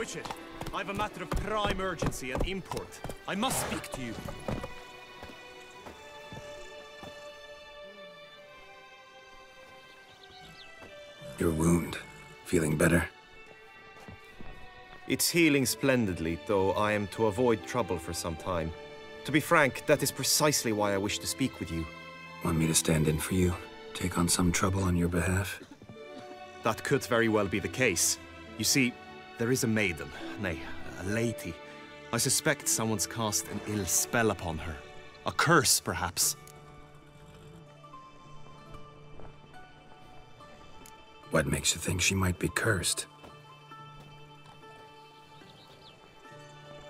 Witcher, I've a matter of prime urgency and import. I must speak to you. Your wound. Feeling better? It's healing splendidly, though I am to avoid trouble for some time. To be frank, that is precisely why I wish to speak with you. Want me to stand in for you? Take on some trouble on your behalf? That could very well be the case. You see, there is a maiden, nay, a lady. I suspect someone's cast an ill spell upon her. A curse, perhaps. What makes you think she might be cursed?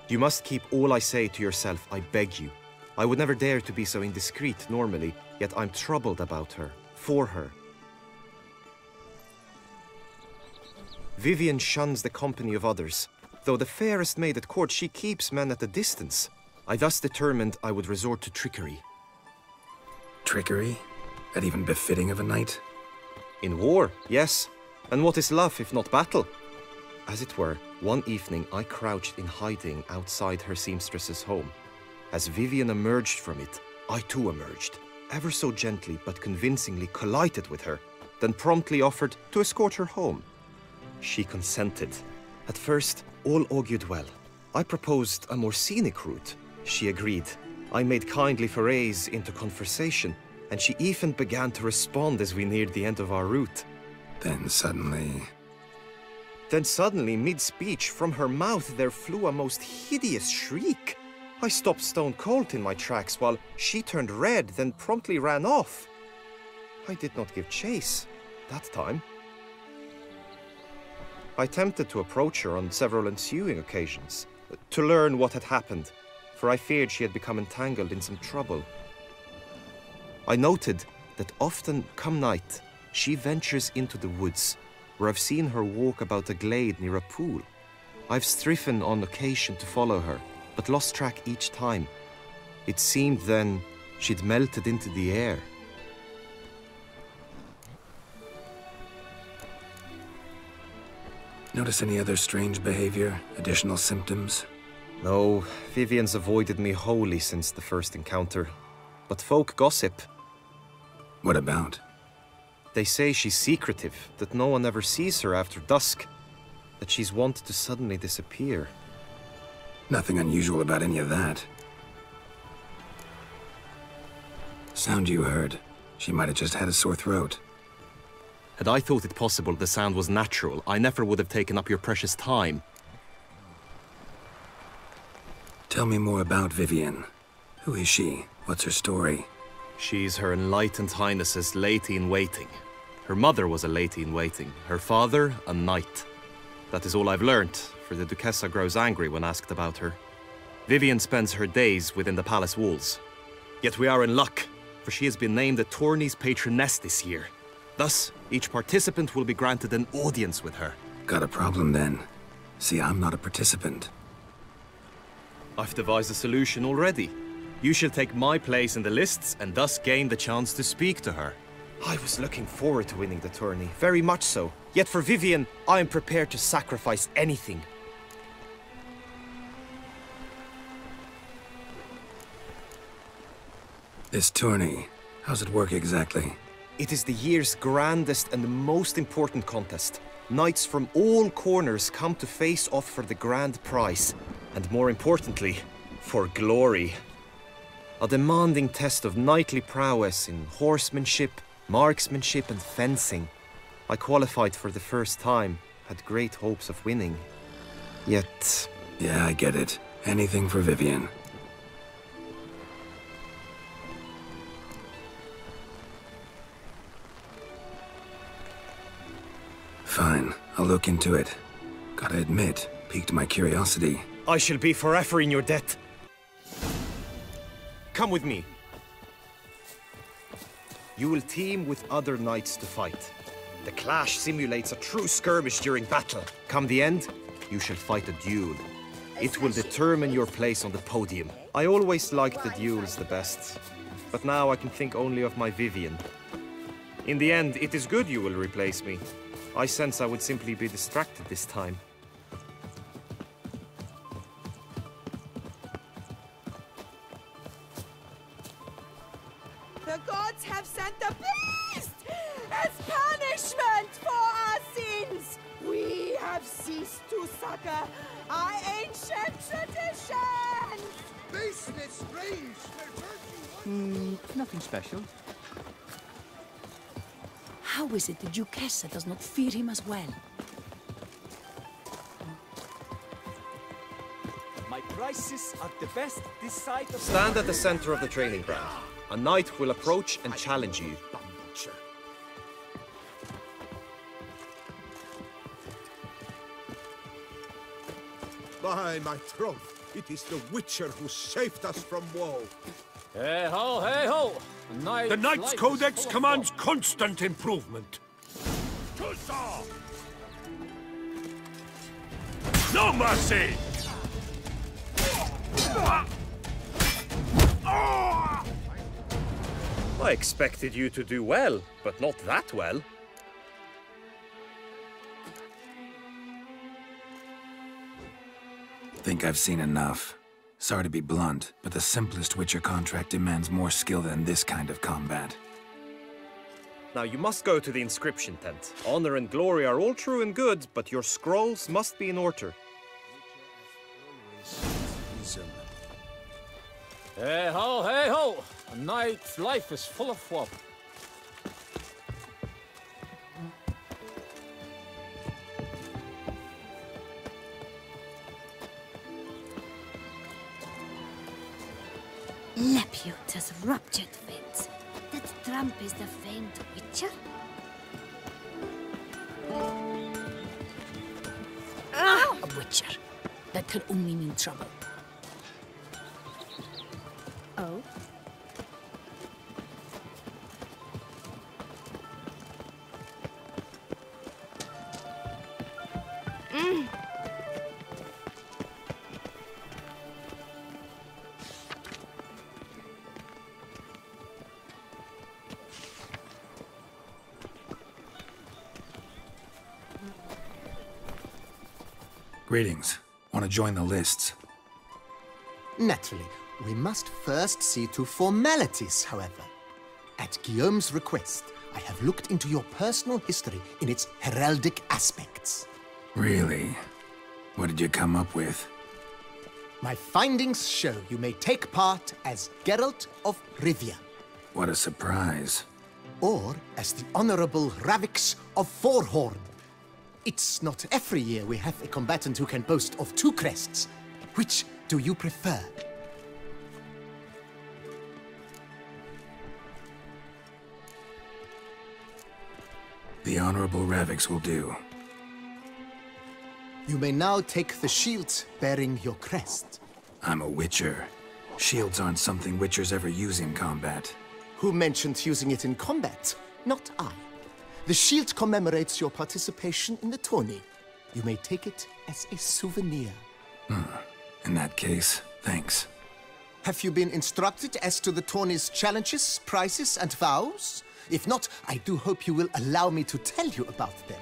You must keep all I say to yourself, I beg you. I would never dare to be so indiscreet normally, yet I'm troubled about her, for her. Vivienne shuns the company of others. Though the fairest maid at court, she keeps men at a distance. I thus determined I would resort to trickery. Trickery? That even befitting of a knight? In war, yes. And what is love if not battle? As it were, one evening I crouched in hiding outside her seamstress's home. As Vivienne emerged from it, I too emerged, ever so gently but convincingly collided with her, then promptly offered to escort her home. She consented. At first, all augured well. I proposed a more scenic route. She agreed. I made kindly forays into conversation, and she even began to respond as we neared the end of our route. Then suddenly, mid-speech, from her mouth there flew a most hideous shriek. I stopped stone cold in my tracks while she turned red, then promptly ran off. I did not give chase that time. I attempted to approach her on several ensuing occasions, to learn what had happened, for I feared she had become entangled in some trouble. I noted that often, come night, she ventures into the woods, where I've seen her walk about a glade near a pool. I've striven on occasion to follow her, but lost track each time. It seemed then she'd melted into the air. notice any other strange behavior, additional symptoms? No, Vivienne's avoided me wholly since the first encounter. But folk gossip. What about? They say she's secretive, that no one ever sees her after dusk, that she's wont to suddenly disappear. Nothing unusual about any of that. Sound you heard. She might have just had a sore throat. Had I thought it possible the sound was natural, I never would have taken up your precious time. Tell me more about Vivienne. Who is she? What's her story? She's Her Enlightened Highness's lady-in-waiting. Her mother was a lady-in-waiting, her father a knight. That is all I've learnt, for the Duchessa grows angry when asked about her. Vivienne spends her days within the palace walls. Yet we are in luck, for she has been named the tourney's patroness this year. Thus, each participant will be granted an audience with her. Got a problem then. See, I'm not a participant. I've devised a solution already. You shall take my place in the lists and thus gain the chance to speak to her. I was looking forward to winning the tourney, very much so. Yet for Vivienne, I am prepared to sacrifice anything. This tourney, how's it work exactly? It is the year's grandest and most important contest. Knights from all corners come to face off for the grand prize. And more importantly, for glory. A demanding test of knightly prowess in horsemanship, marksmanship and fencing. I qualified for the first time, had great hopes of winning. Yet... Yeah, I get it. Anything for Vivienne. Fine, I'll look into it. Gotta admit, piqued my curiosity. I shall be forever in your debt. Come with me. You will team with other knights to fight. The clash simulates a true skirmish during battle. Come the end, you shall fight a duel. It will determine your place on the podium. I always liked the duels the best, but now I can think only of my Vivienne. In the end, it is good you will replace me. I sense I would simply be distracted this time. sucker our ancient traditions! Baseness strange! Nothing special. How is it the Duchessa does not fear him as well? My prices are the best this side of... Stand at the center of the training ground. A knight will approach and challenge you. By my troth, it is the Witcher who saved us from woe. Hey ho, hey ho! The Knight's Codex commands constant improvement. No mercy! I expected you to do well, but not that well. Think I've seen enough. Sorry to be blunt, but the simplest Witcher contract demands more skill than this kind of combat. Now you must go to the inscription tent. Honor and glory are all true and good, but your scrolls must be in order. Hey ho, hey ho! A knight's life is full of woe. Lepute has ruptured veins. That tramp is the famed Witcher? A Witcher. That can only mean trouble. Oh? Greetings. Want to join the lists? Naturally, we must first see to formalities, however. At Guillaume's request, I have looked into your personal history in its heraldic aspects. Really? What did you come up with? My findings show you may take part as Geralt of Rivia, What a surprise. or as the Honorable Ravix of Forhorn. It's not every year we have a combatant who can boast of 2 crests. Which do you prefer? The Honorable Ravix will do. You may now take the shield bearing your crest. I'm a Witcher. Shields aren't something Witchers ever use in combat. Who mentioned using it in combat? Not I. The shield commemorates your participation in the tourney. You may take it as a souvenir. In that case, thanks. Have you been instructed as to the tourney's challenges, prizes, and vows? If not, I do hope you will allow me to tell you about them.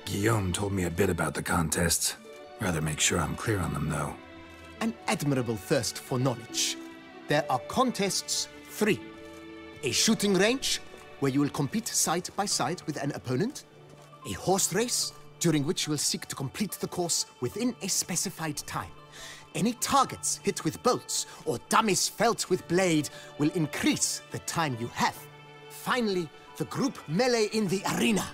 Guillaume told me a bit about the contests. Rather make sure I'm clear on them, though. An admirable thirst for knowledge. There are contests 3. A shooting range, where you will compete side by side with an opponent. A horse race, during which you will seek to complete the course within a specified time. Any targets hit with bolts or dummies felt with blade will increase the time you have. Finally, the group melee in the arena,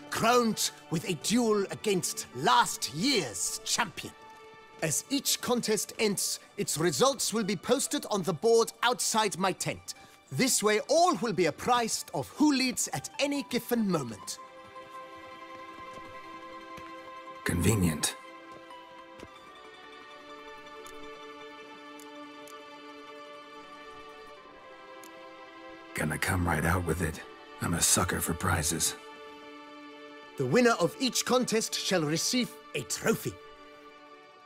crowned with a duel against last year's champion. As each contest ends, its results will be posted on the board outside my tent. This way, all will be apprised of who leads at any given moment. Convenient. Gonna come right out with it. I'm a sucker for prizes. The winner of each contest shall receive a trophy.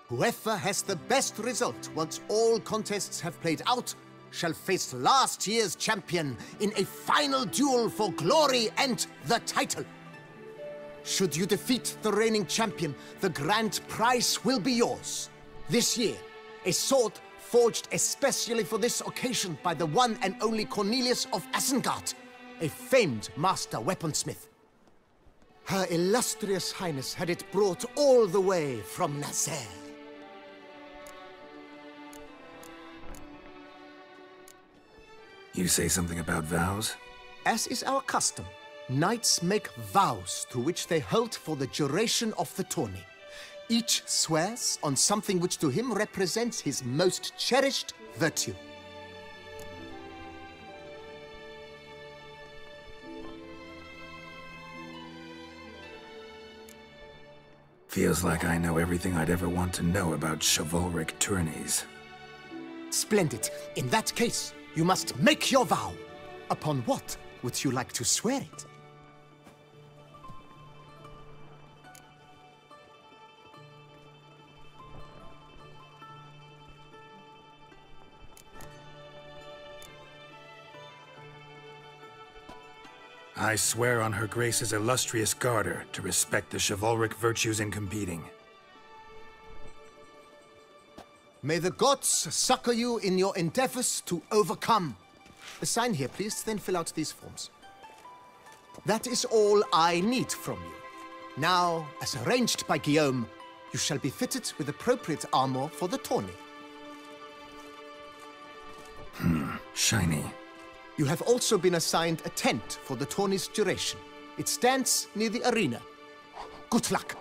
Whoever has the best result once all contests have played out shall face last year's champion in a final duel for glory and the title. Should you defeat the reigning champion, the grand prize will be yours. This year, a sword forged especially for this occasion by the one and only Cornelius of Isengard. a famed master weaponsmith. Her illustrious highness had it brought all the way from Nazaire. You say something about vows? As is our custom, knights make vows to which they hold for the duration of the tourney. Each swears on something which to him represents his most cherished virtue. Feels like I know everything I'd ever want to know about chivalric tourneys. Splendid. In that case, you must make your vow. Upon what would you like to swear it? I swear on Her Grace's illustrious garter to respect the chivalric virtues in competing. May the gods succor you in your endeavors to overcome. Sign here, please, then fill out these forms. That is all I need from you. Now, as arranged by Guillaume, you shall be fitted with appropriate armor for the tourney. Shiny. You have also been assigned a tent for the tourney's duration. It stands near the arena. Good luck.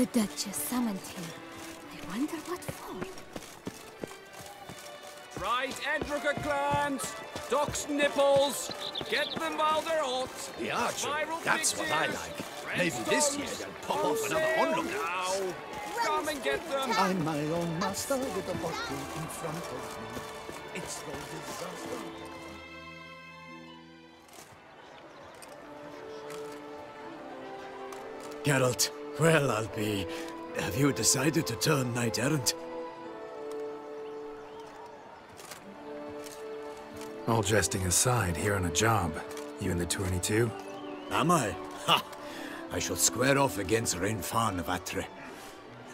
The Duchess summoned him. I wonder what for. Right, Edrica clans, ducks nipples, get them while they're hot. The archer, Spiral that's what I fixes, like. Maybe this year redstones, they'll pop off another onlooker. now. Come and get them. I'm my own master with a bottle in front of me. It's no disaster. Geralt, well, I'll be... Have you decided to turn knight-errant? All jesting aside, here on a job. You in the tourney too? Am I? Ha! I shall square off against Renfan of Atre.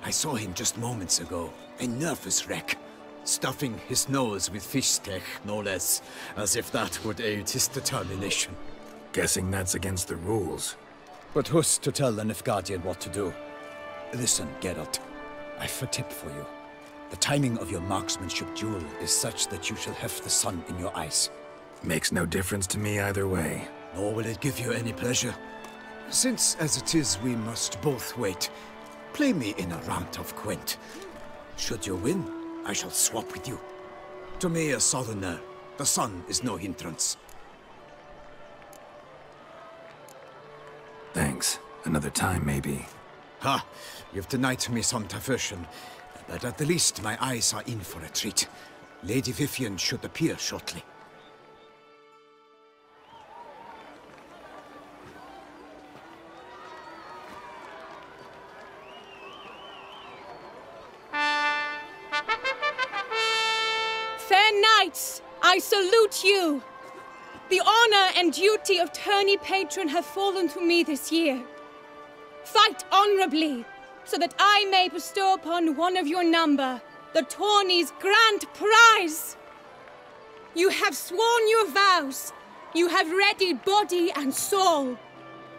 I saw him just moments ago. A nervous wreck. Stuffing his nose with fish steak, no less. As if that would aid his determination. Guessing that's against the rules. But who's to tell the Nilfgaardian what to do? Listen, Geralt. I've a tip for you. The timing of your marksmanship duel is such that you shall have the sun in your eyes. Makes no difference to me either way. Nor will it give you any pleasure. Since, as it is, we must both wait, play me in a round of Gwent. Should you win, I shall swap with you. To me, a southerner, the sun is no hindrance. Thanks. Another time, maybe. Ha! You've denied me some diversion, but at the least my eyes are in for a treat. Lady Vivian should appear shortly. Fair knights, I salute you! The honor and duty of tourney patron have fallen to me this year. Fight honorably, so that I may bestow upon one of your number the tourney's grand prize. You have sworn your vows. You have readied body and soul.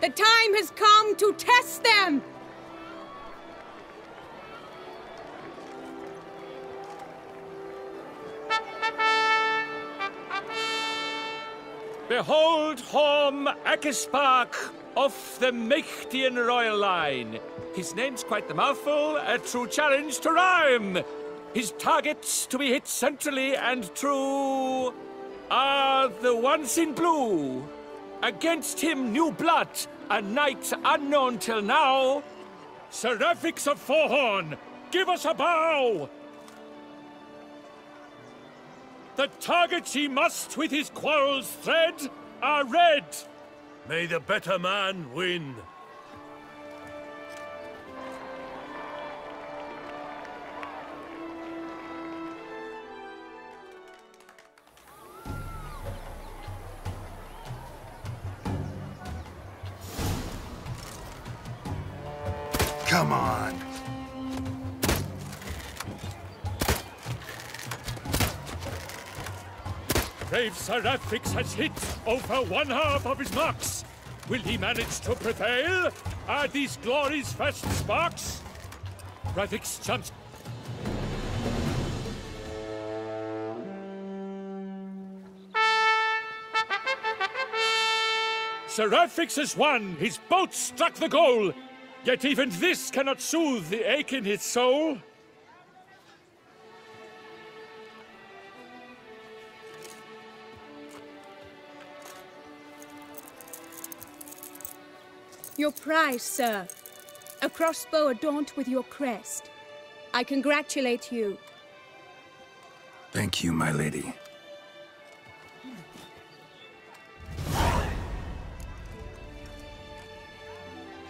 The time has come to test them. Behold Horm Akispark of the Mechtian royal line. His name's quite the mouthful, a true challenge to rhyme. His targets to be hit centrally and true are the ones in blue. Against him new blood, a knight unknown till now. Seraphix of Forehorn, give us a bow! The targets he must with his quarrels thread are red. May the better man win. Come on. Brave Sir Rafix has hit over 1/2 of his marks. Will he manage to prevail? Are these glory's first sparks? Rafix jumps. Sir Rafix has won. His boat struck the goal. Yet even this cannot soothe the ache in his soul. Your prize, sir. A crossbow adorned with your crest. I congratulate you. Thank you, my lady.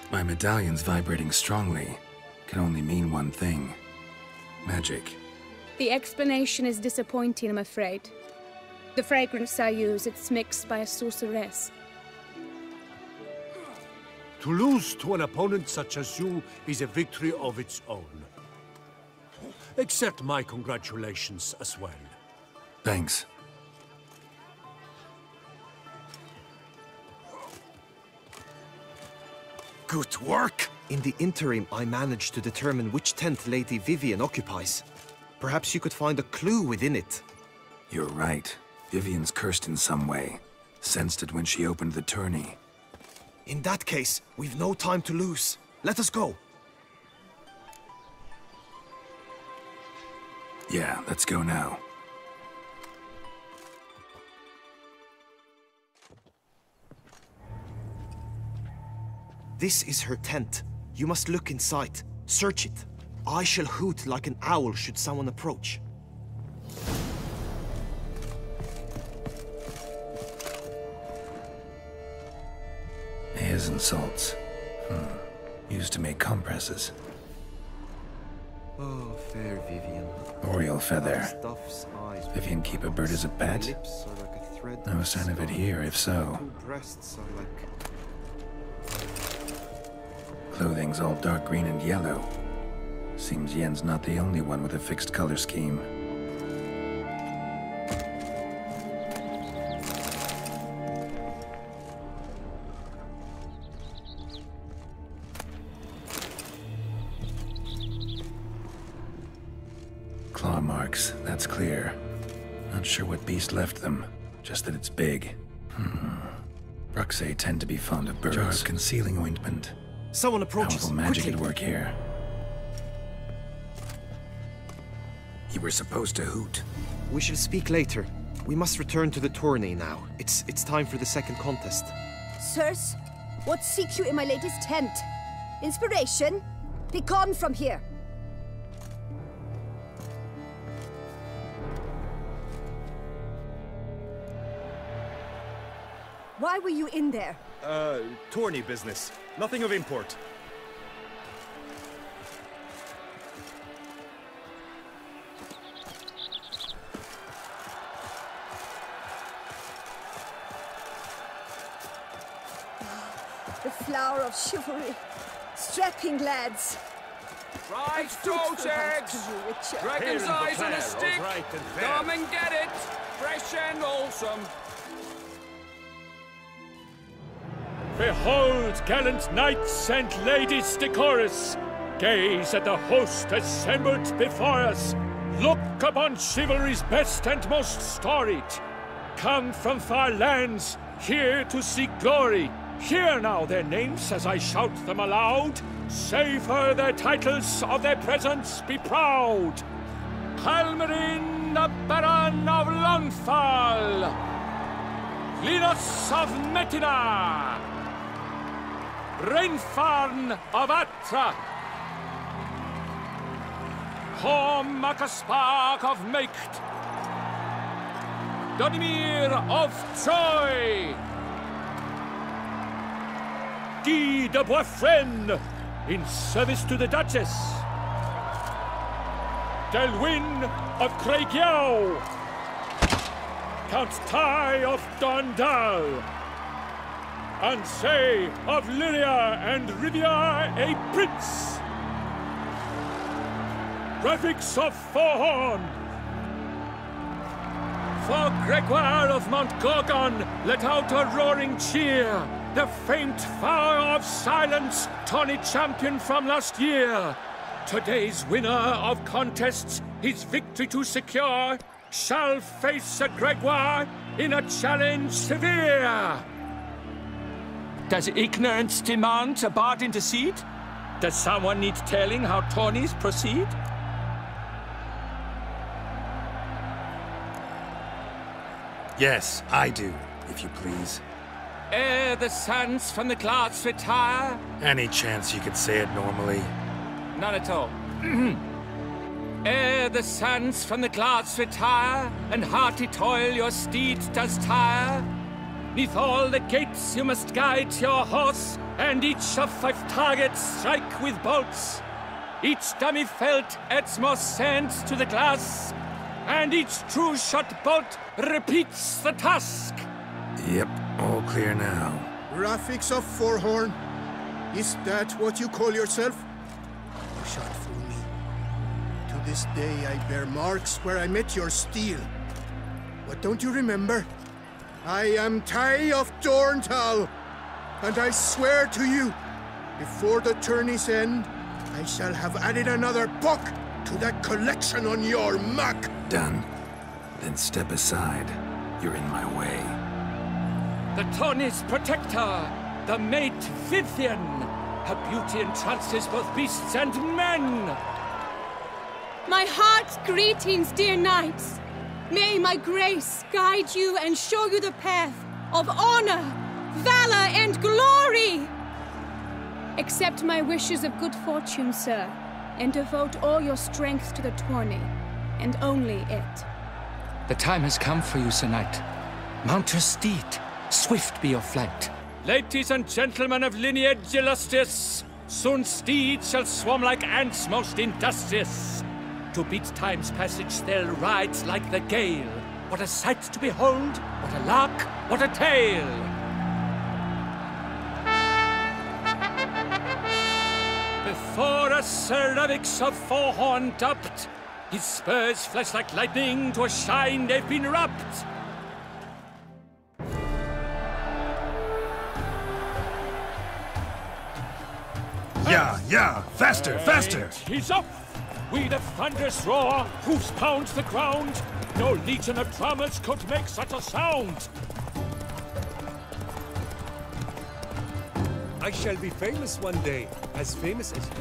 My medallion's vibrating strongly. Can only mean one thing. Magic. The explanation is disappointing, I'm afraid. The fragrance I use, it's mixed by a sorceress. To lose to an opponent such as you is a victory of its own. Accept my congratulations as well. Thanks. Good work! In the interim, I managed to determine which tent Lady Vivian occupies. Perhaps you could find a clue within it. You're right. Vivian's cursed in some way. Sensed it when she opened the tourney. In that case, we've no time to lose. Let us go. Yeah, let's go now. This is her tent. You must look inside. Search it. I shall hoot like an owl should someone approach. Airs and salts. Used to make compresses. Oh, fair Vivian. Oriole feather. Stuff's eyes. Vivian keep a bird as a pet? Lips are like a thread. No sign of it here, if so. Two breasts are like... Clothing's all dark green and yellow. Seems Yen's not the only one with a fixed color scheme. Claw marks, that's clear. Not sure what beast left them, just that it's big. Bruxae tend to be fond of birds. Jar of concealing ointment. Someone approaches. Powerful magic quickly. at work here. You were supposed to hoot. We shall speak later. We must return to the tourney now. It's time for the second contest. Sirs, what seeks you in my lady's tent? Inspiration? Be gone from here. Why were you in there? Tourney business. Nothing of import. The flower of chivalry. Strapping lads. Right, dogs! Dragon's eyes on a stick! Come and get it! Fresh and wholesome! Behold, gallant knights and ladies decorous! Gaze at the host assembled before us! Look upon chivalry's best and most storied! Come from far lands, here to seek glory! Hear now their names as I shout them aloud! Savor their titles, of their presence be proud! Halmarin, the Baron of Lonthal! Linus of Metina! Reinfarn of Atra! Hom Akaspark of Meikt! Donimir of Troy. Guy de Boisfren, in service to the Duchess. Delwyn of Craigiau. Count Tai of Dondal. Ansay of Lyria and Rivia a prince. Graphics of Forhorn. For Gregoire of Mount Gorgon, let out a roaring cheer. The faint fire of silence, tawny champion from last year. Today's winner of contests, his victory to secure, shall face a Gregoire in a challenge severe. Does ignorance demand a bard intercede? Does someone need telling how tourneys proceed? Yes, I do, if you please. Ere the suns from the clouds retire. Any chance you could say it normally? None at all. Ere the suns from the clouds retire, and hearty toil your steed does tire, 'neath all the gates you must guide your horse, and each of 5 targets strike with bolts. Each dummy felt adds more sand to the glass, and each true shot bolt repeats the task. Yep, all clear now. Graphics of Forhorn, is that what you call yourself? You shot through me. To this day I bear marks where I met your steel. But don't you remember? I am Tai of Dorntal, and I swear to you, before the tourney's end, I shall have added another book to that collection on your map. Done. Then step aside. You're in my way. The tourney's protector, the mate Vivian. Her beauty entrances both beasts and men. My heart's greetings, dear knights. May my grace guide you and show you the path of honor, valor, and glory. Accept my wishes of good fortune, sir, and devote all your strength to the tourney, and only it. The time has come for you, Sir Knight. Mount your steed. Swift be your flight. Ladies and gentlemen of lineage illustrious, soon steeds shall swarm like ants most industrious. To beat time's passage, they'll ride like the gale. What a sight to behold! What a lark! What a tale! Before a cervix of Forhorn dubbed, his spurs flash like lightning, to a shine they've been rubbed. Yeah, faster, faster! He's up! We the thunderous roar, hoofs pound the ground. No legion of drummers could make such a sound. I shall be famous one day, as famous as you.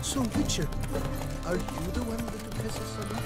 So, Witcher, are you the one that possesses salute?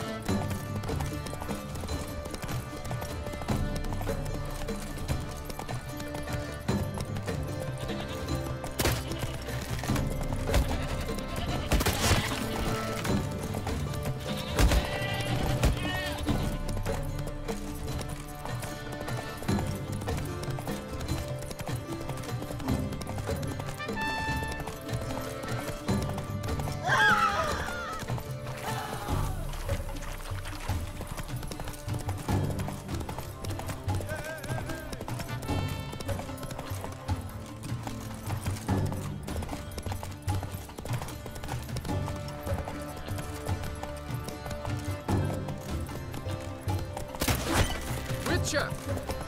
Butcher,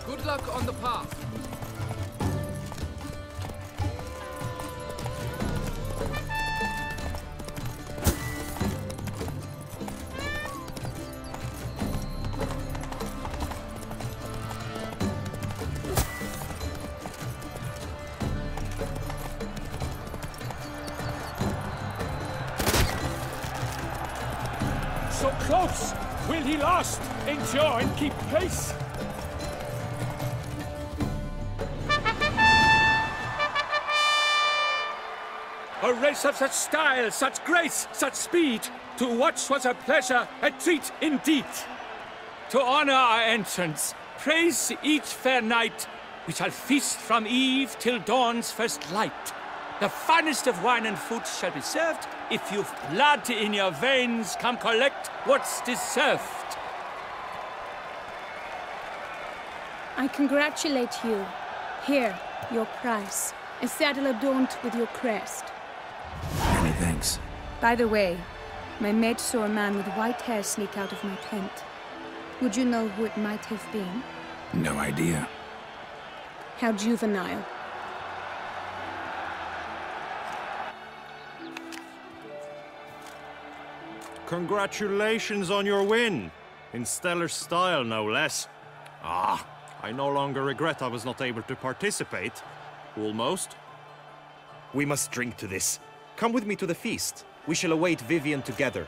good luck on the path. So close! Will he last? Endure and keep pace! A race of such style, such grace, such speed! To watch was a pleasure, a treat indeed! To honor our entrance, praise each fair knight, we shall feast from eve till dawn's first light. The finest of wine and food shall be served. If you've blood in your veins, come collect what's deserved. I congratulate you. Here, your prize. A saddle adorned with your crest. Many thanks. By the way, my maid saw a man with white hair sneak out of my tent. Would you know who it might have been? No idea. How juvenile. Congratulations on your win. In stellar style, no less. Ah, I no longer regret I was not able to participate. Almost. We must drink to this. Come with me to the feast. We shall await Vivian together.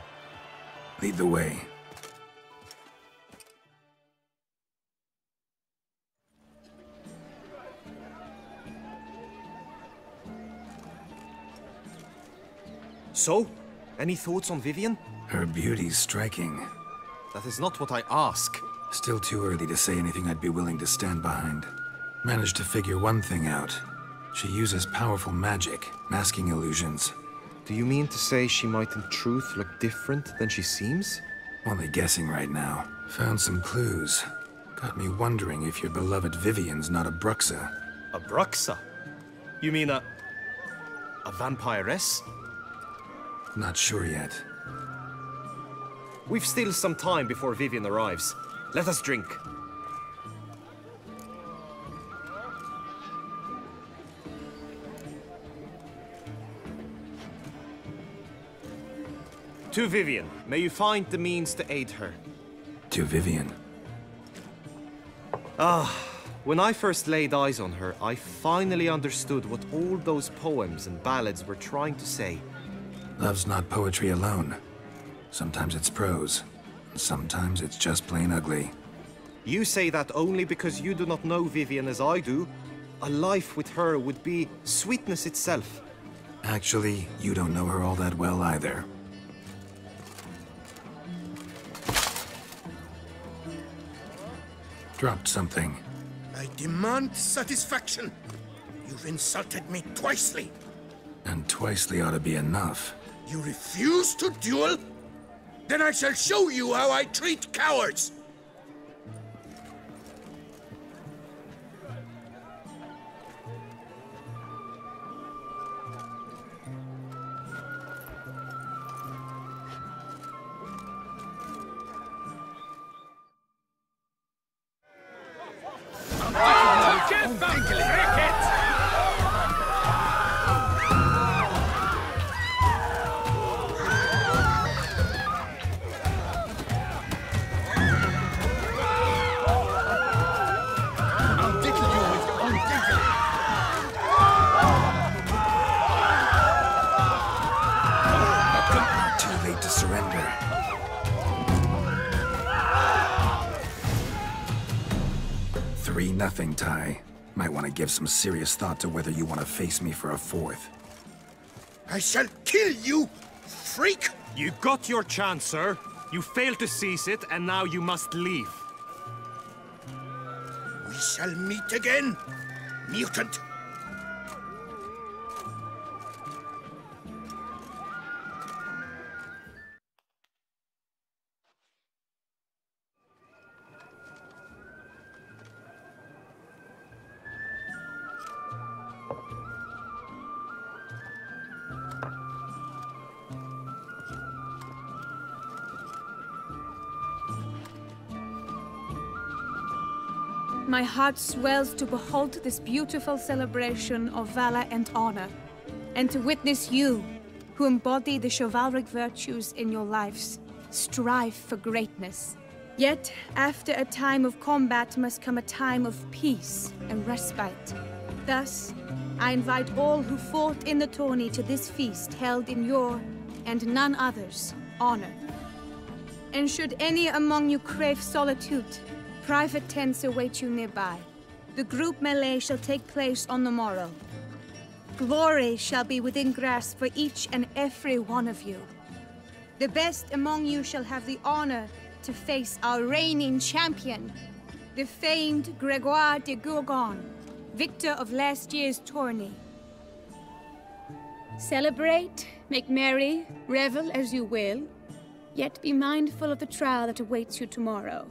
Lead the way. So, any thoughts on Vivian? Her beauty's striking. That is not what I ask. Still too early to say anything I'd be willing to stand behind. Managed to figure one thing out. She uses powerful magic, masking illusions. Do you mean to say she might in truth look different than she seems? Only guessing right now. Found some clues. Got me wondering if your beloved Vivian's not a Bruxa. A Bruxa? You mean a vampiress? Not sure yet. We've still some time before Vivian arrives. Let us drink. To Vivian, may you find the means to aid her. To Vivian. When I first laid eyes on her, I finally understood what all those poems and ballads were trying to say. Love's not poetry alone. Sometimes it's prose, and sometimes it's just plain ugly. You say that only because you do not know Vivian as I do. A life with her would be sweetness itself. Actually, you don't know her all that well either. Dropped something. I demand satisfaction. You've insulted me twicely. And twicely ought to be enough. You refuse to duel? Then I shall show you how I treat cowards! Nothing, Ty. Might want to give some serious thought to whether you want to face me for a fourth. I shall kill you, freak! You got your chance, sir. You failed to seize it, and now you must leave. We shall meet again, mutant. My heart swells to behold this beautiful celebration of valor and honor, and to witness you, who embody the chivalric virtues in your lives, strive for greatness. Yet, after a time of combat must come a time of peace and respite. Thus, I invite all who fought in the tourney to this feast held in your, and none other's, honor. And should any among you crave solitude, private tents await you nearby. The group melee shall take place on the morrow. Glory shall be within grasp for each and every one of you. The best among you shall have the honor to face our reigning champion, the famed Gregoire de Gourgon, victor of last year's tourney. Celebrate, make merry, revel as you will, yet be mindful of the trial that awaits you tomorrow.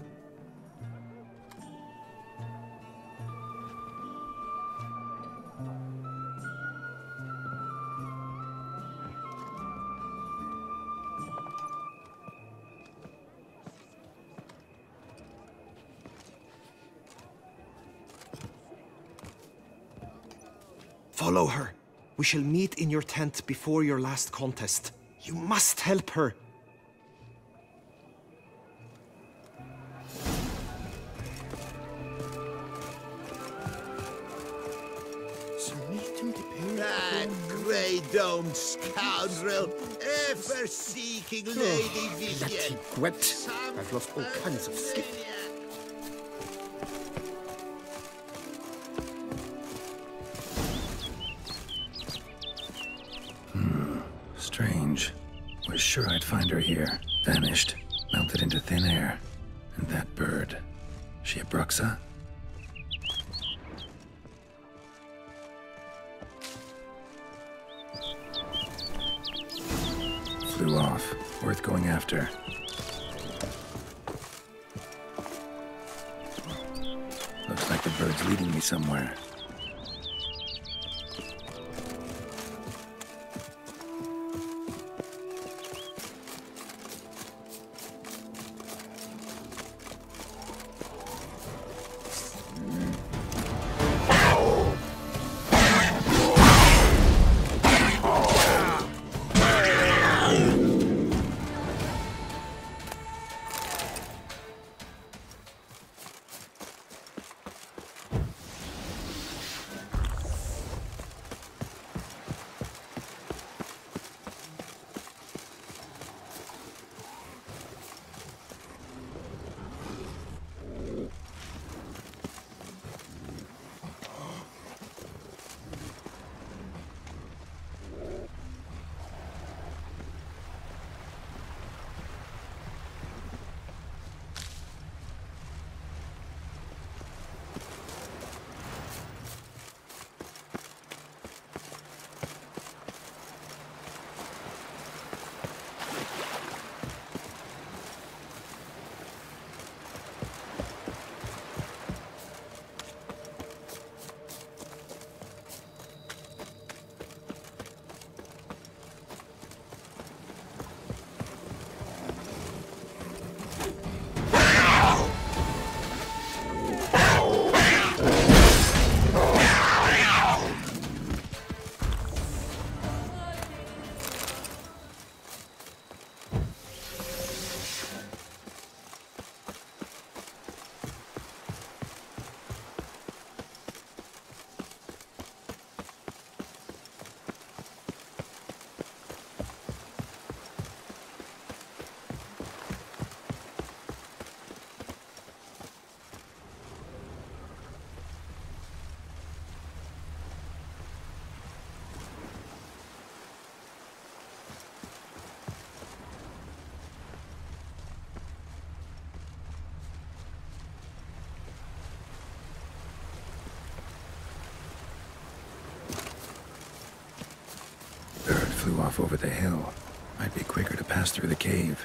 Follow her. We shall meet in your tent before your last contest. You must help her. That grey-domed scoundrel, ever-seeking Lady Vivian. Let him quit. I've lost all kinds of sleep. Strange. Was sure I'd find her here. Vanished. Melted into thin air. And that bird. She a Bruxa? Flew off. Worth going after. Looks like the bird's leading me somewhere. Flew off over the hill. Might be quicker to pass through the cave.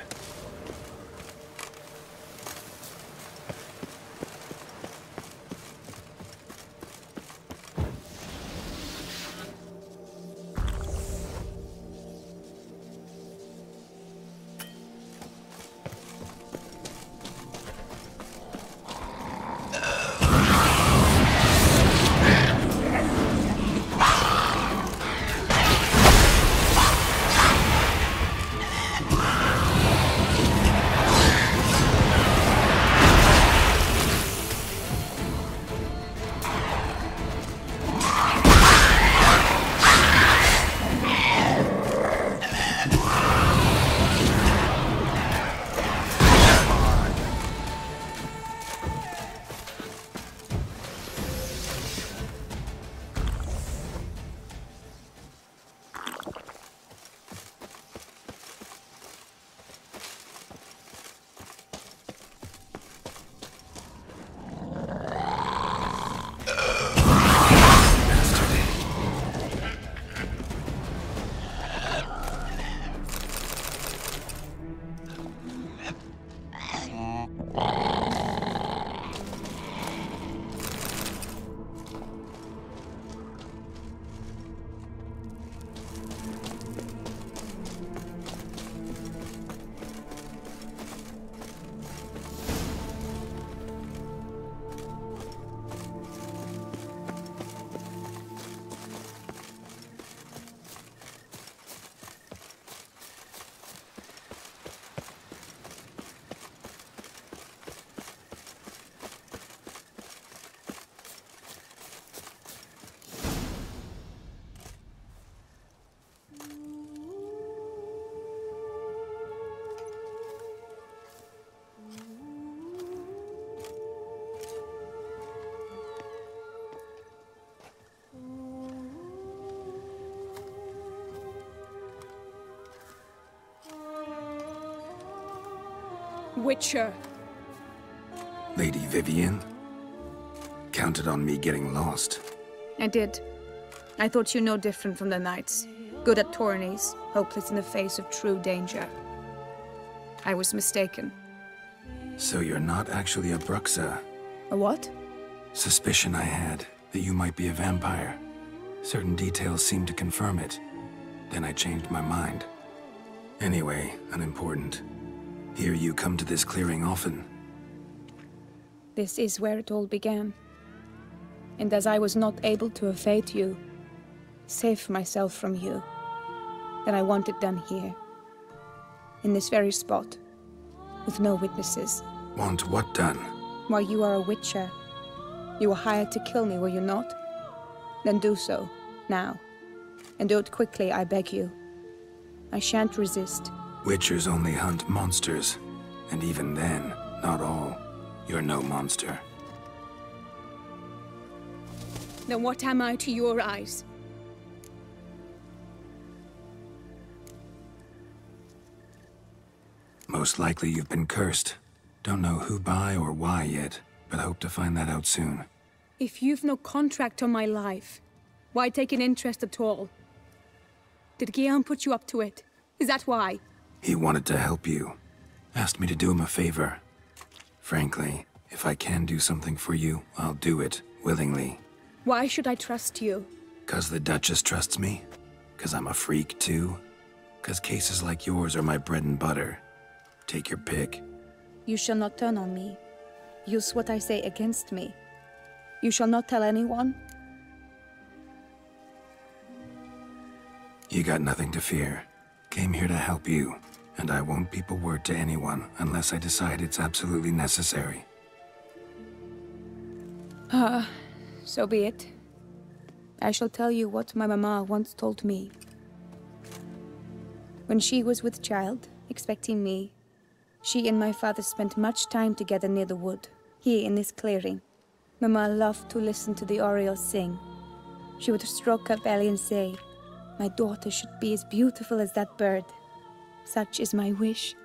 Witcher. Lady Vivienne? Counted on me getting lost. I did. I thought you no different from the knights. Good at tourneys, hopeless in the face of true danger. I was mistaken. So you're not actually a Bruxa? A what? Suspicion I had, that you might be a vampire. Certain details seemed to confirm it. Then I changed my mind. Anyway, unimportant. Hear you come to this clearing often. This is where it all began. And as I was not able to evade you, save myself from you, then I want it done here. In this very spot. With no witnesses. Want what done? Why, you are a witcher. You were hired to kill me, were you not? Then do so, now. And do it quickly, I beg you. I shan't resist. Witchers only hunt monsters. And even then, not all. You're no monster. Then what am I to your eyes? Most likely you've been cursed. Don't know who by or why yet, but hope to find that out soon. If you've no contract on my life, why take an interest at all? Did Guillaume put you up to it? Is that why? He wanted to help you. Asked me to do him a favor. Frankly, if I can do something for you, I'll do it, willingly. Why should I trust you? 'Cause the Duchess trusts me? 'Cause I'm a freak, too? 'Cause cases like yours are my bread and butter. Take your pick. You shall not turn on me. Use what I say against me. You shall not tell anyone? You got nothing to fear. Came here to help you, and I won't peep a word to anyone unless I decide it's absolutely necessary. So be it. I shall tell you what my mama once told me. When she was with child, expecting me, she and my father spent much time together near the wood, here in this clearing. Mama loved to listen to the orioles sing. She would stroke her belly and say, "My daughter should be as beautiful as that bird. Such is my wish."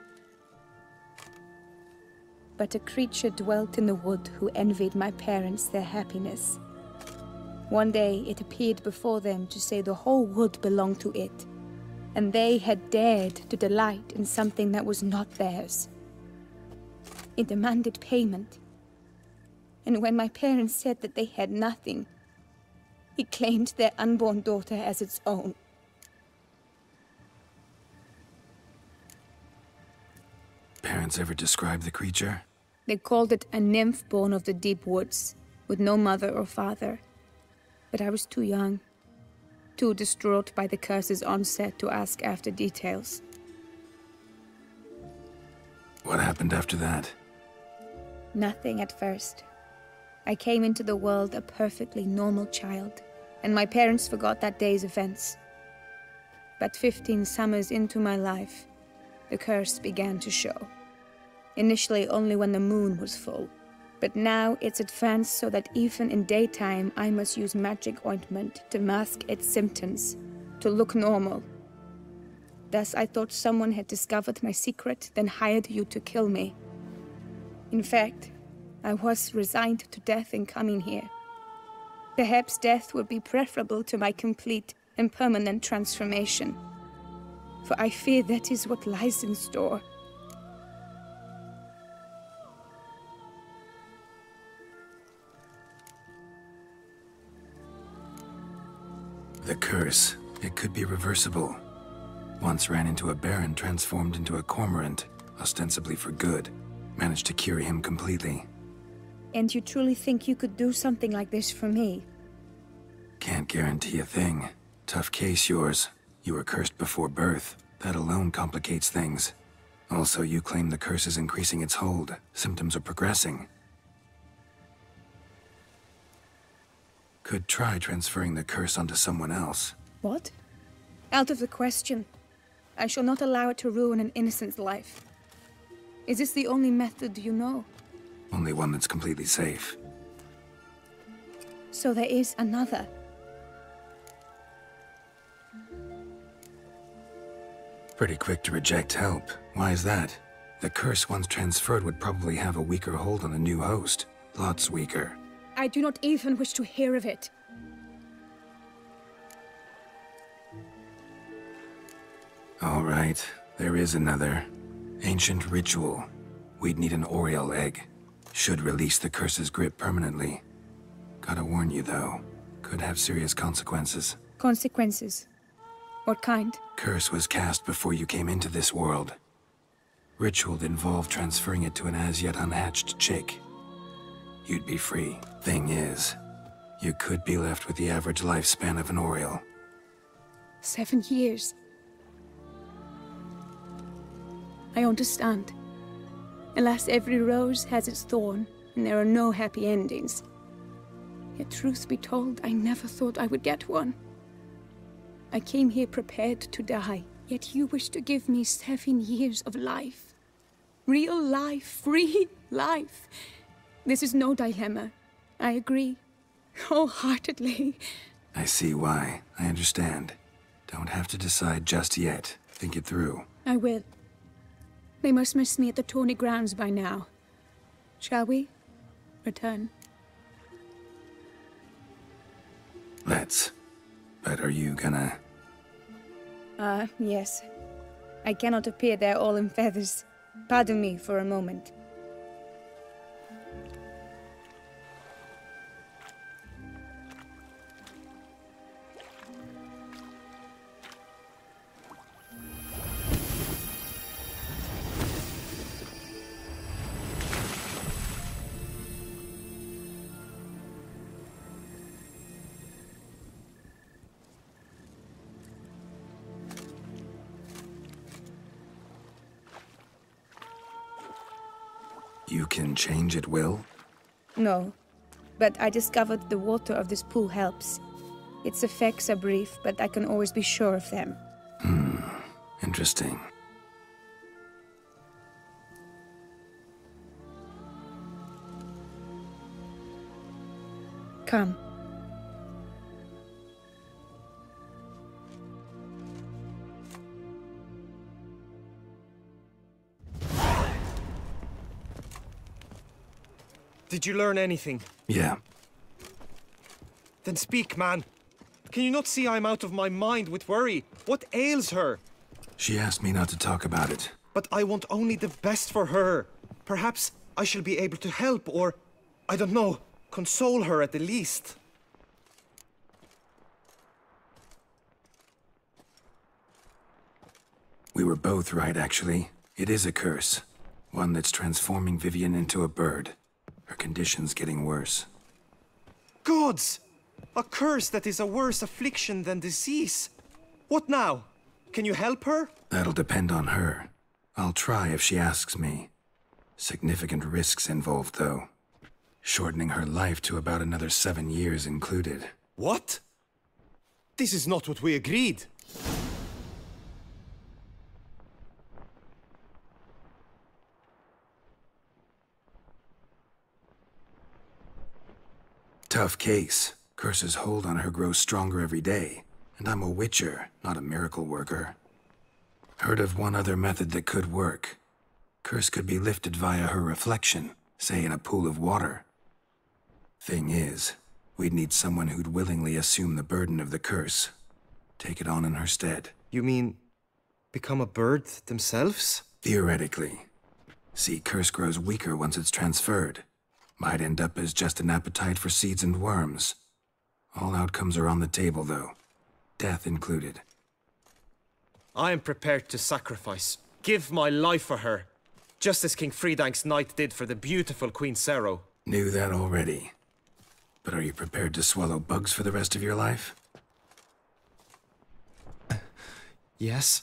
But a creature dwelt in the wood who envied my parents their happiness. One day it appeared before them to say the whole wood belonged to it, and they had dared to delight in something that was not theirs. It demanded payment. And when my parents said that they had nothing, it claimed their unborn daughter as its own. Parents ever describe the creature? They called it a nymph born of the deep woods, with no mother or father. But I was too young, too distraught by the curse's onset to ask after details. What happened after that? Nothing at first. I came into the world a perfectly normal child, and my parents forgot that day's events. But 15 summers into my life, the curse began to show. Initially only when the moon was full, but now it's advanced so that even in daytime I must use magic ointment to mask its symptoms, to look normal. Thus I thought someone had discovered my secret, then hired you to kill me. In fact, I was resigned to death in coming here. Perhaps death would be preferable to my complete and permanent transformation. For I fear that is what lies in store. The curse. It could be reversible. Once ran into a baron transformed into a cormorant, ostensibly for good. Managed to cure him completely. And you truly think you could do something like this for me? Can't guarantee a thing. Tough case, yours. You were cursed before birth. That alone complicates things. Also, you claim the curse is increasing its hold. Symptoms are progressing. Could try transferring the curse onto someone else. What? Out of the question. I shall not allow it to ruin an innocent's life. Is this the only method you know? Only one that's completely safe. So there is another. Pretty quick to reject help. Why is that? The curse once transferred would probably have a weaker hold on the new host. Lots weaker. I do not even wish to hear of it. All right, there is another. Ancient ritual. We'd need an Oriole egg. Should release the curse's grip permanently. Gotta warn you though, could have serious consequences. Consequences? What kind? Curse was cast before you came into this world. Ritual involved transferring it to an as-yet unhatched chick. You'd be free. Thing is, you could be left with the average lifespan of an Oriole. 7 years. I understand. Alas, every rose has its thorn, and there are no happy endings. Yet truth be told, I never thought I would get one. I came here prepared to die, yet you wish to give me 7 years of life. Real life, free life. This is no dilemma. I agree. Wholeheartedly. I see why. I understand. Don't have to decide just yet. Think it through. I will. They must miss me at the Tawny grounds by now. Shall we? Return. Let's. But are you gonna... Yes. I cannot appear there all in feathers. Pardon me for a moment. You can change at will? No, but I discovered the water of this pool helps. Its effects are brief, but I can always be sure of them. Interesting. Come. Did you learn anything? Yeah. Then speak, man. Can you not see I'm out of my mind with worry? What ails her? She asked me not to talk about it. But I want only the best for her. Perhaps I shall be able to help or, I don't know, console her at the least. We were both right, actually. It is a curse. One that's transforming Vivian into a bird. Her condition's getting worse. Gods! A curse that is a worse affliction than disease. What now? Can you help her? That'll depend on her. I'll try if she asks me. Significant risks involved, though. Shortening her life to about another 7 years included. What? This is not what we agreed. Tough case. Curse's hold on her grows stronger every day. And I'm a witcher, not a miracle worker. Heard of one other method that could work. Curse could be lifted via her reflection, say in a pool of water. Thing is, we'd need someone who'd willingly assume the burden of the curse. Take it on in her stead. You mean, become a bird themselves? Theoretically. See, curse grows weaker once it's transferred. Might end up as just an appetite for seeds and worms. All outcomes are on the table, though. Death included. I am prepared to sacrifice. Give my life for her. Just as King Fridank's knight did for the beautiful Queen Sero. Knew that already. But are you prepared to swallow bugs for the rest of your life? Yes.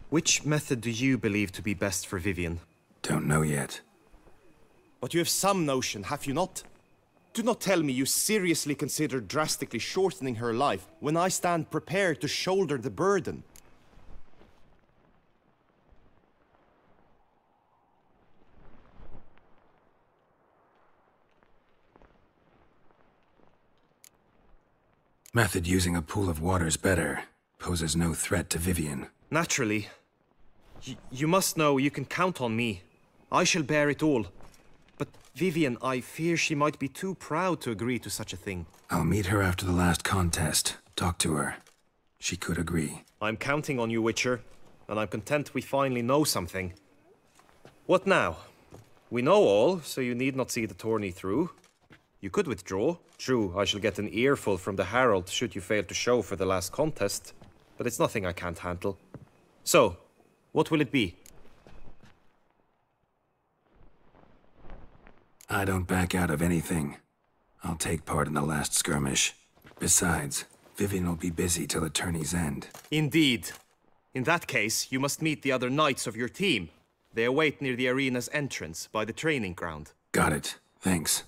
Which method do you believe to be best for Vivian? Don't know yet. But you have some notion, have you not? Do not tell me you seriously consider drastically shortening her life when I stand prepared to shoulder the burden. Method using a pool of water's better. Poses no threat to Vivian. Naturally. You must know you can count on me. I shall bear it all. But Vivian, I fear she might be too proud to agree to such a thing. I'll meet her after the last contest. Talk to her. She could agree. I'm counting on you, Witcher, and I'm content we finally know something. What now? We know all, so you need not see the tourney through. You could withdraw. True, I shall get an earful from the Herald should you fail to show for the last contest, but it's nothing I can't handle. So, what will it be? I don't back out of anything. I'll take part in the last skirmish. Besides, Vivian will be busy till the tourney's end. Indeed. In that case, you must meet the other knights of your team. They await near the arena's entrance, by the training ground. Got it. Thanks.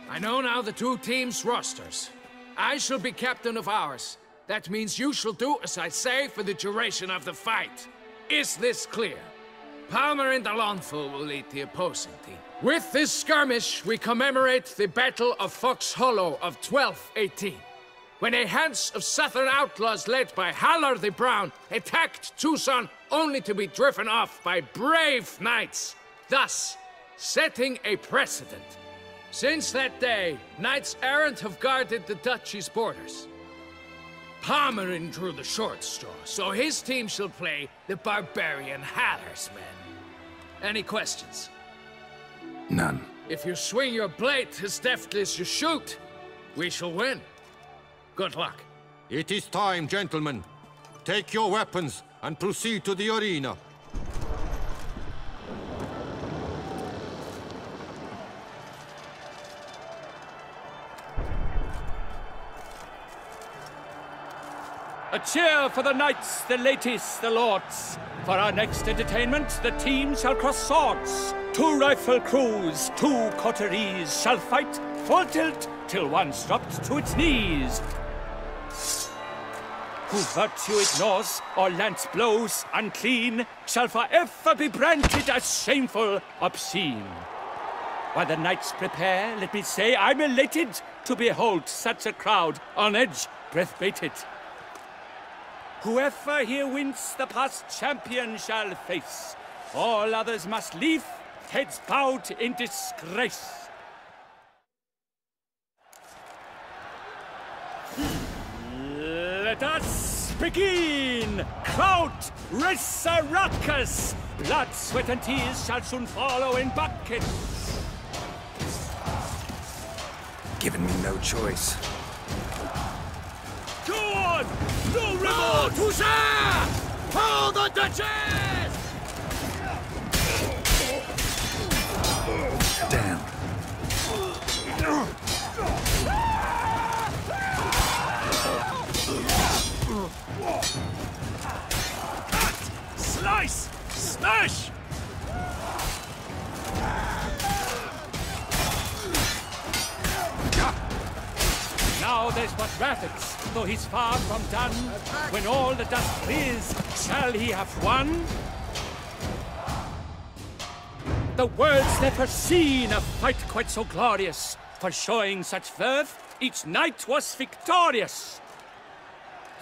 I know now the two teams' rosters. I shall be captain of ours. That means you shall do as I say for the duration of the fight. Is this clear? Palmer and Alonso will lead the opposing team. With this skirmish, we commemorate the Battle of Fox Hollow of 1218, when a hands of southern outlaws led by Halar the Brown attacked Tucson only to be driven off by brave knights, thus setting a precedent. Since that day, knights errant have guarded the duchy's borders. Palmerin drew the short straw, so his team shall play the barbarian Halar's men. Any questions? None. If you swing your blade as deftly as you shoot, we shall win. Good luck. It is time, gentlemen. Take your weapons and proceed to the arena. A cheer for the knights, the ladies, the lords. For our next entertainment, the teams shall cross swords. 2 rifle crews, 2 coteries shall fight full tilt till one's dropped to its knees. Who virtue ignores or lance blows unclean shall forever be branded as shameful, obscene. While the knights prepare, let me say I'm elated to behold such a crowd on edge, breath-baited. Whoever here wins the past champion shall face. All others must leave, heads bowed in disgrace. Let us begin! Crowd, race a ruckus! Blood, sweat and tears shall soon follow in buckets. Given me no choice. Go on! No remorse! Toussaint! Hold the Duchess! Damn. Slice! Smash! Now there's but Raffix, though he's far from done. When all the dust clears, shall he have won? The world's never seen a fight quite so glorious. For showing such verve, each knight was victorious.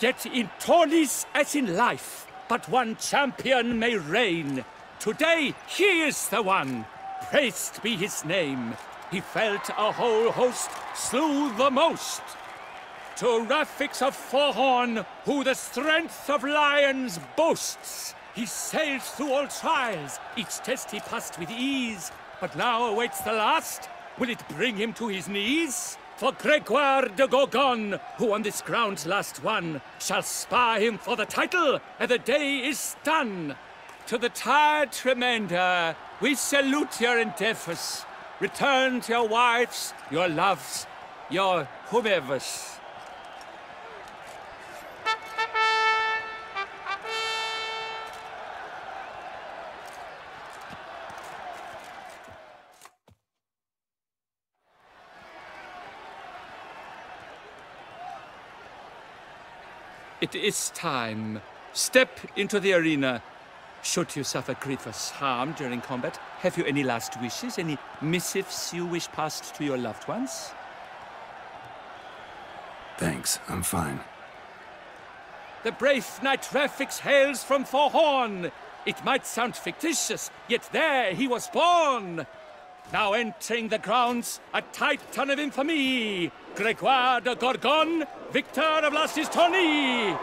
Yet in tourneys as in life, but one champion may reign. Today, he is the one. Praised be his name. He felt a whole host, slew the most. To Raffix of Forehorn, who the strength of lions boasts, he sailed through all trials, each test he passed with ease. But now awaits the last. Will it bring him to his knees? For Gregoire de Gorgon, who on this ground last won, shall spar him for the title, and the day is done. To the tired remainder, we salute your endeavors. Return to your wives, your loves, your whomevers. It is time. Step into the arena. Should you suffer grievous harm during combat, have you any last wishes? Any missives you wish passed to your loved ones? Thanks, I'm fine. The brave knight Rafix hails from Forhorn. It might sound fictitious, yet there he was born. Now entering the grounds, a titan of infamy, Gregoire de Gorgon, victor of Lastis tourney.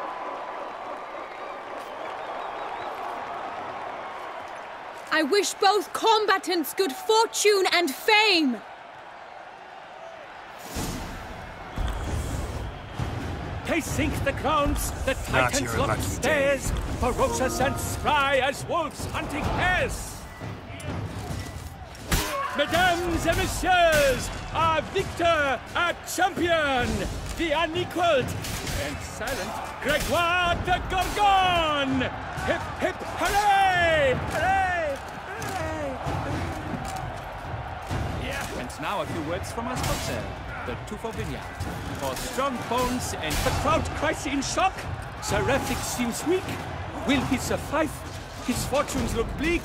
I wish both combatants good fortune and fame. Pacing the grounds, the titans lock stairs, ferocious and spry as wolves hunting hares. Mesdames et messieurs, our victor, our champion, the unequaled and silent Gregoire de Gorgon! Hip, hip, hooray! Hooray! Hooray! Yeah. And now a few words from our sponsor, the Tufo Vineyard. For strong bones and the crowd cries in shock. Sir Rafix seems weak. Will he survive? His fortunes look bleak.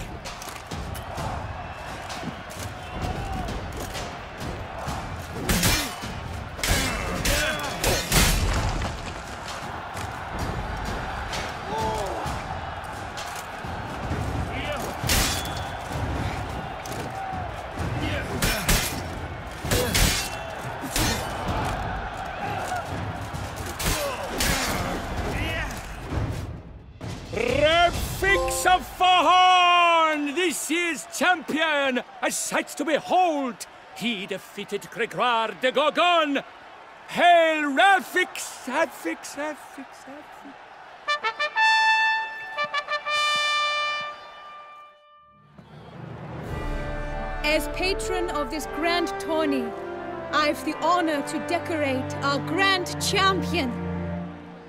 Rafix of Forhorn, this year's champion, a sight to behold. He defeated Gregoire de Gorgon. Hail Rafix, Rafix, Rafix, Rafix. As patron of this grand tourney, I've the honor to decorate our grand champion.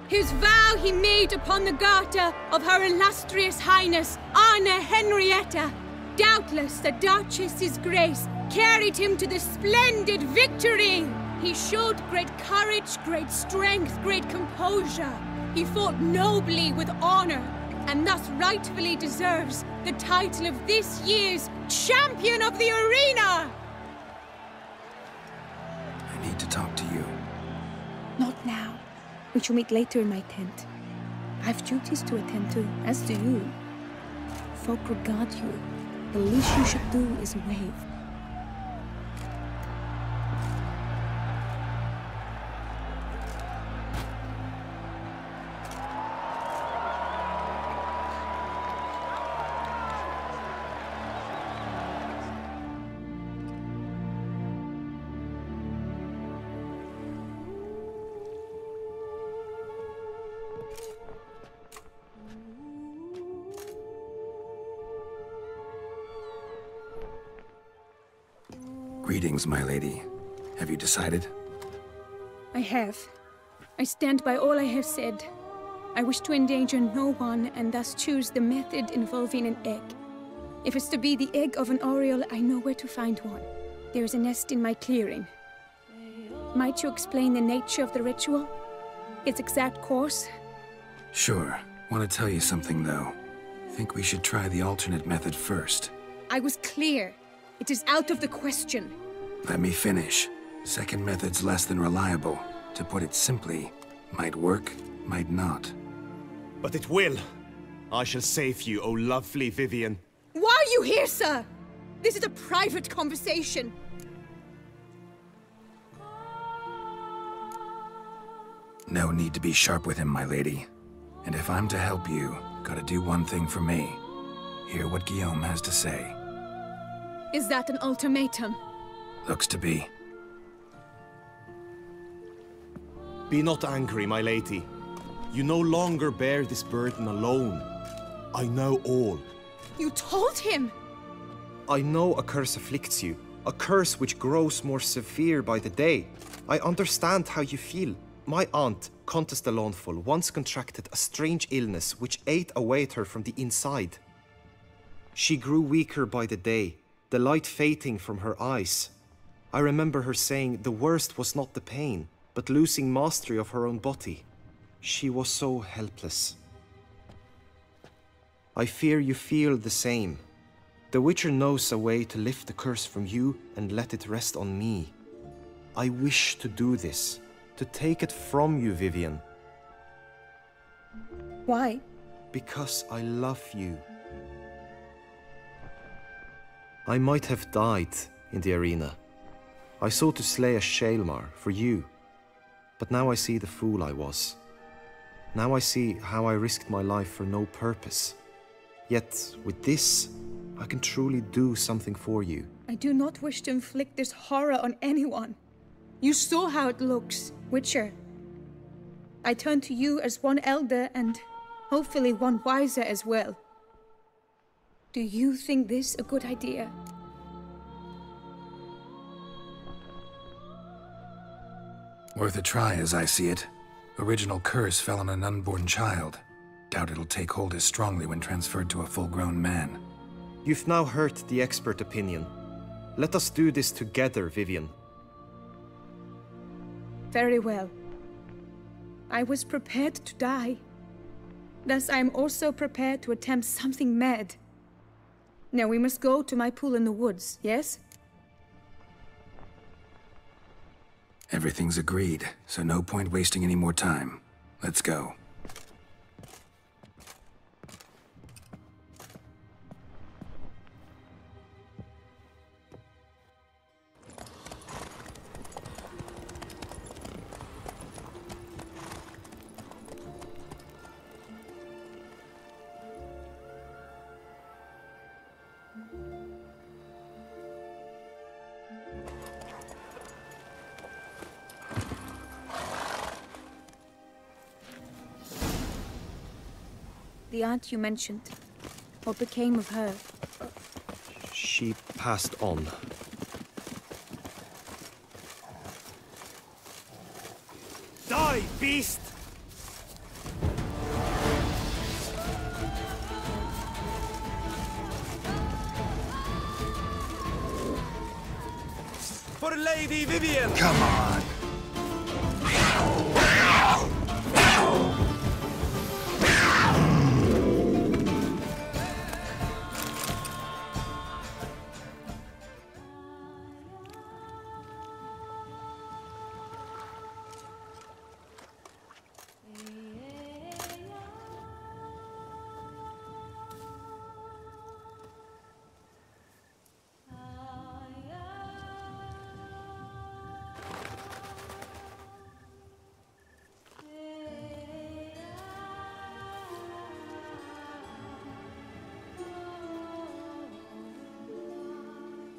His vow he made upon the garter of her illustrious highness, Anna Henrietta. Doubtless the Duchess's grace carried him to the splendid victory. He showed great courage, great strength, great composure. He fought nobly with honor, and thus rightfully deserves the title of this year's Champion of the Arena! I need to talk to you. Not now. We shall meet later in my tent. I've duties to attend to, as do you. Folk regard you. The least you should do is wave. Greetings, my lady. Have you decided? I have. I stand by all I have said. I wish to endanger no one and thus choose the method involving an egg. If it's to be the egg of an oriole, I know where to find one. There is a nest in my clearing. Might you explain the nature of the ritual? Its exact course? Sure. Want to tell you something, though. Think we should try the alternate method first. I was clear. It is out of the question. Let me finish. Second method's less than reliable. To put it simply, might work, might not. But it will. I shall save you, O lovely Vivian. Why are you here, sir? This is a private conversation. No need to be sharp with him, my lady. And if I'm to help you, gotta do one thing for me. Hear what Guillaume has to say. Is that an ultimatum? Looks to be. Be not angry, my lady. You no longer bear this burden alone. I know all. You told him! I know a curse afflicts you. A curse which grows more severe by the day. I understand how you feel. My aunt, Countess de Lawnful, once contracted a strange illness which ate away at her from the inside. She grew weaker by the day, the light fading from her eyes. I remember her saying the worst was not the pain, but losing mastery of her own body. She was so helpless. I fear you feel the same. The Witcher knows a way to lift the curse from you and let it rest on me. I wish to do this, to take it from you, Vivian. Why? Because I love you. I might have died in the arena. I sought to slay a Shaelmar for you. But now I see the fool I was. Now I see how I risked my life for no purpose. Yet, with this, I can truly do something for you. I do not wish to inflict this horror on anyone. You saw how it looks, Witcher. I turn to you as one elder and hopefully one wiser as well. Do you think this a good idea? Worth a try, as I see it. Original curse fell on an unborn child. Doubt it'll take hold as strongly when transferred to a full-grown man. You've now heard the expert opinion. Let us do this together, Vivian. Very well. I was prepared to die. Thus I am also prepared to attempt something mad. Now we must go to my pool in the woods, yes? Everything's agreed, so no point wasting any more time. Let's go. The aunt you mentioned. What became of her? She passed on. Die, beast! For Lady Vivian! Come on!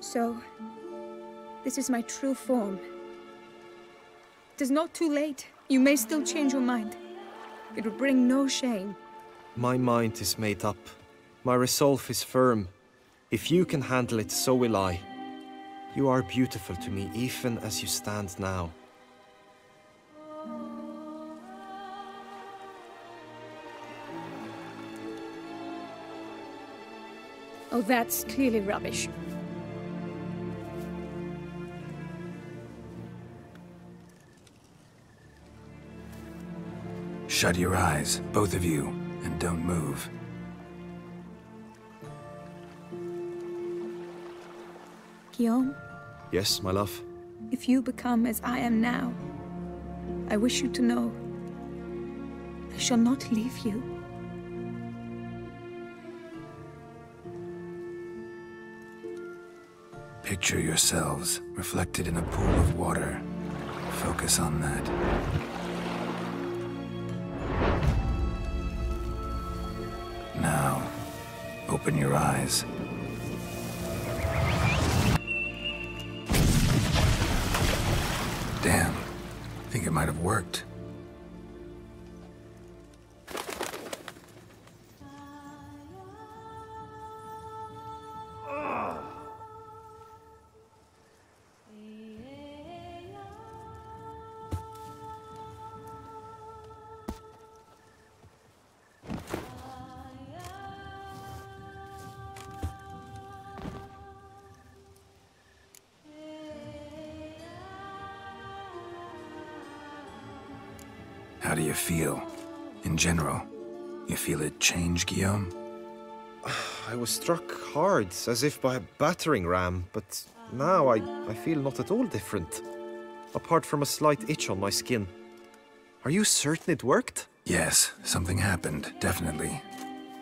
So, this is my true form. It is not too late. You may still change your mind. It will bring no shame. My mind is made up. My resolve is firm. If you can handle it, so will I. You are beautiful to me, even as you stand now. Oh, that's clearly rubbish. Shut your eyes, both of you, and don't move. Guillaume? Yes, my love? If you become as I am now, I wish you to know I shall not leave you. Picture yourselves reflected in a pool of water. Focus on that. Now, open your eyes. Damn, I think it might have worked. How do you feel? In general, you feel it change, Guillaume? I was struck hard, as if by a battering ram, but now I feel not at all different. Apart from a slight itch on my skin. Are you certain it worked? Yes, something happened, definitely.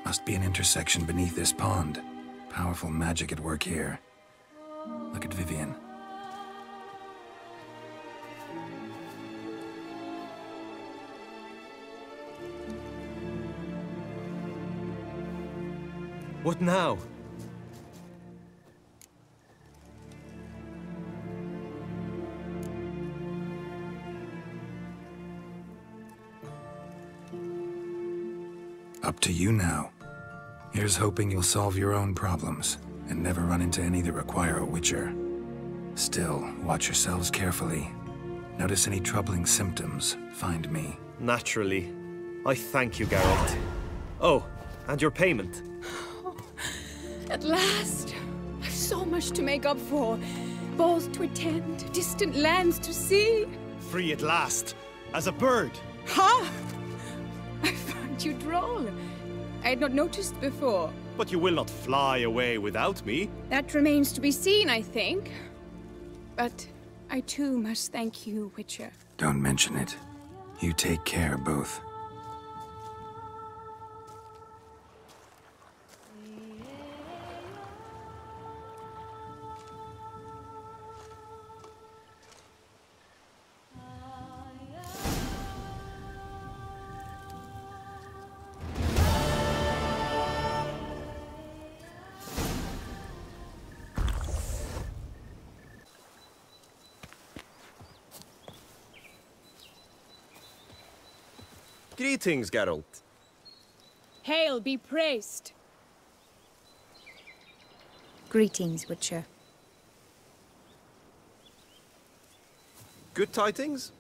Must be an intersection beneath this pond. Powerful magic at work here. Look at Vivian. What now? Up to you now. Here's hoping you'll solve your own problems, and never run into any that require a Witcher. Still, watch yourselves carefully. Notice any troubling symptoms, find me. Naturally. I thank you, Geralt. Oh, and your payment. At last! I've so much to make up for. Balls to attend, distant lands to see. Free at last, as a bird. Ha! I find you droll. I had not noticed before. But you will not fly away without me. That remains to be seen, I think. But I too must thank you, Witcher. Don't mention it. You take care, both. Greetings, Geralt. Hail be praised. Greetings, Witcher. Good tidings?